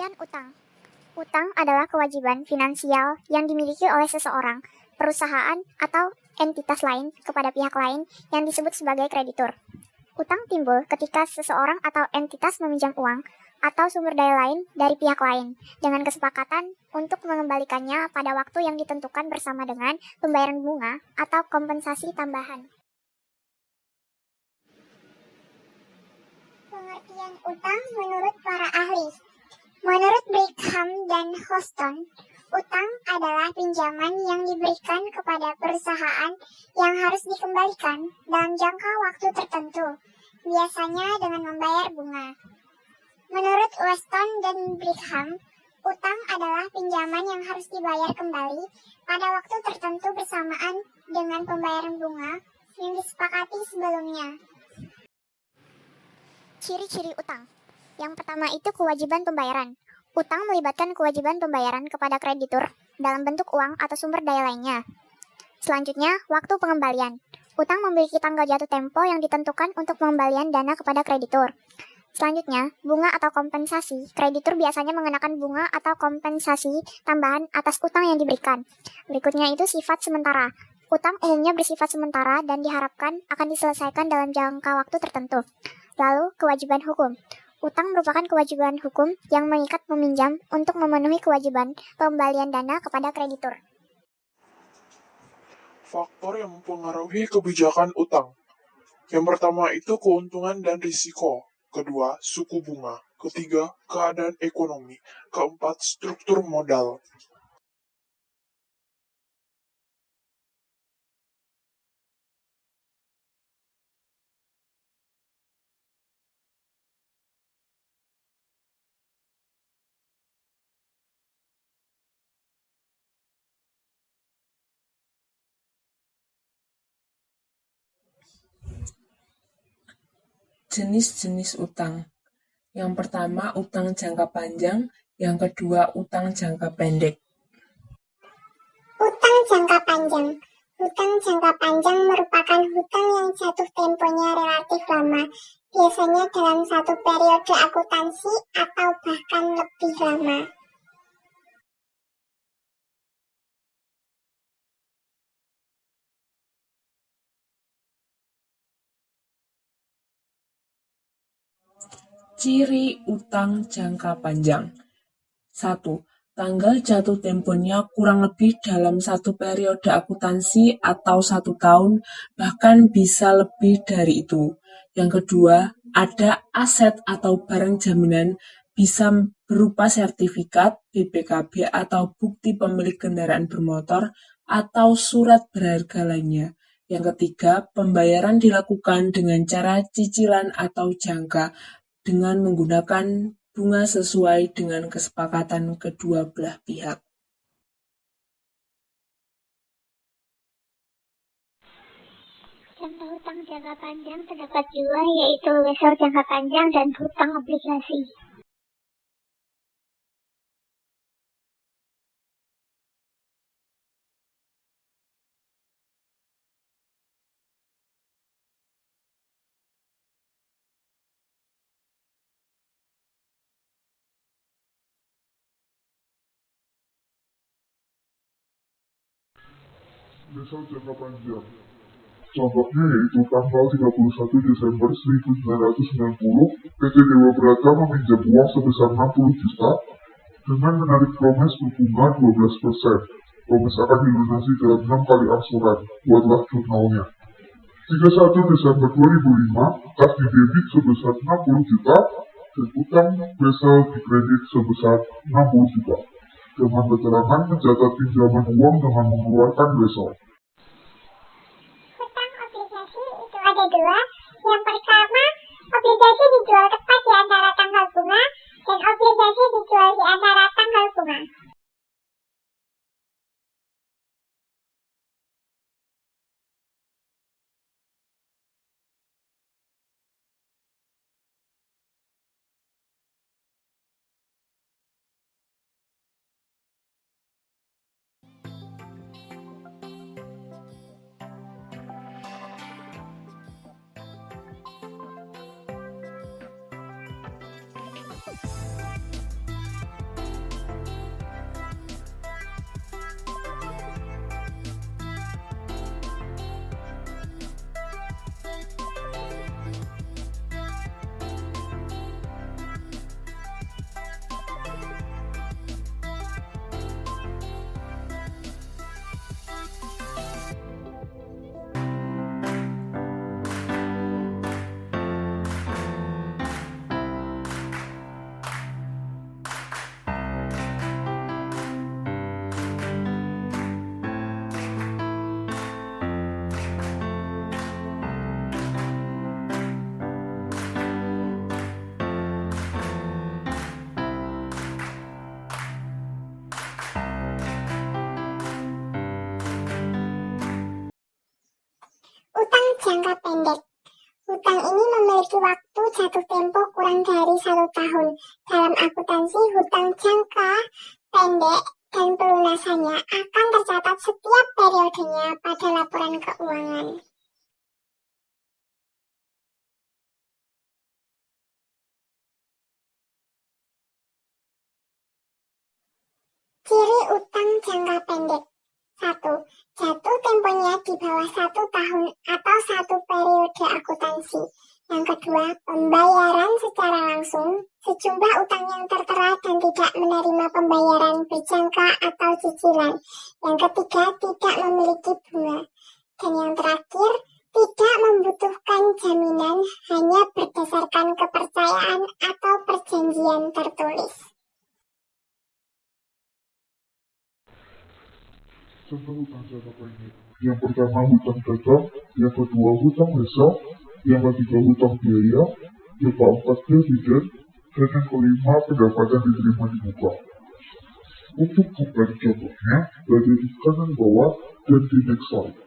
Pengertian utang. Utang adalah kewajiban finansial yang dimiliki oleh seseorang, perusahaan, atau entitas lain kepada pihak lain yang disebut sebagai kreditur. Utang timbul ketika seseorang atau entitas meminjam uang atau sumber daya lain dari pihak lain dengan kesepakatan untuk mengembalikannya pada waktu yang ditentukan bersama dengan pembayaran bunga atau kompensasi tambahan. Pengertian utang menurut para ahli. Menurut Brigham dan Houston, utang adalah pinjaman yang diberikan kepada perusahaan yang harus dikembalikan dalam jangka waktu tertentu, biasanya dengan membayar bunga. Menurut Weston dan Brigham, utang adalah pinjaman yang harus dibayar kembali pada waktu tertentu bersamaan dengan pembayaran bunga yang disepakati sebelumnya. Ciri-ciri utang. Yang pertama itu kewajiban pembayaran. Utang melibatkan kewajiban pembayaran kepada kreditur dalam bentuk uang atau sumber daya lainnya. Selanjutnya, waktu pengembalian. Utang memiliki tanggal jatuh tempo yang ditentukan untuk pengembalian dana kepada kreditur. Selanjutnya, bunga atau kompensasi. Kreditur biasanya mengenakan bunga atau kompensasi tambahan atas utang yang diberikan. Berikutnya itu sifat sementara. Utang umumnya bersifat sementara dan diharapkan akan diselesaikan dalam jangka waktu tertentu. Lalu, kewajiban hukum. Utang merupakan kewajiban hukum yang mengikat peminjam untuk memenuhi kewajiban pengembalian dana kepada kreditur. Faktor yang mempengaruhi kebijakan utang. Yang pertama itu keuntungan dan risiko. Kedua, suku bunga. Ketiga, keadaan ekonomi. Keempat, struktur modal. Jenis-jenis utang. Yang pertama, utang jangka panjang. Yang kedua, utang jangka pendek. Utang jangka panjang. Hutang jangka panjang merupakan hutang yang jatuh temponya relatif lama, biasanya dalam satu periode akuntansi atau bahkan lebih lama. Ciri utang jangka panjang. 1. Tanggal jatuh temponya kurang lebih dalam satu periode akuntansi atau 1 tahun, bahkan bisa lebih dari itu. Yang kedua, ada aset atau barang jaminan, bisa berupa sertifikat, BPKB atau bukti pemilik kendaraan bermotor, atau surat berharga lainnya. Yang ketiga, pembayaran dilakukan dengan cara cicilan atau jangka, dengan menggunakan bunga sesuai dengan kesepakatan kedua belah pihak. Contoh hutang jangka panjang terdapat dua, yaitu lessor jangka panjang dan hutang obligasi. Lessor jangka panjang. Contohnya yaitu tanggal 31 Desember 1990, PT Dewa Brata meminjam uang sebesar 60 juta dengan menarik promes berbunga 12%. Promes akan dilunasi dalam 6 kali angsuran. Buatlah jurnalnya. 31 Desember 2005, kas didebit sebesar 60 juta dan utang Wesel dikredit sebesar 60 juta. Dengan keterangan mencatat pinjaman uang dengan mengeluarkan Wesel. Hutang obligasi itu ada dua. Yang pertama, obligasi dijual tepat di antara tanggal bunga dan obligasi dijual di antara tanggal bunga. jangka pendek. Hutang ini memiliki waktu jatuh tempo kurang dari 1 tahun. Dalam akuntansi, hutang jangka pendek dan pelunasannya akan tercatat setiap periodenya pada laporan keuangan. Ciri utang jangka pendek. 1. Jatuh temponya di bawah 1 tahun atau 1 periode akuntansi. Yang kedua, pembayaran secara langsung. Sejumlah utang yang tertera dan tidak menerima pembayaran berjangka atau cicilan. Yang ketiga, tidak memiliki bunga. Dan yang terakhir, tidak membutuhkan jaminan, hanya berdasarkan kepercayaan atau perjanjian tertulis. Contoh hutang jangka pendek. Yang pertama hutang dagang, yang kedua hutang jasa, yang ketiga hutang biaya, yang keempat dividen, dan yang kelima pendapatan diterima di muka. Untuk bukan contohnya, berada di kanan bawah dan di next slide.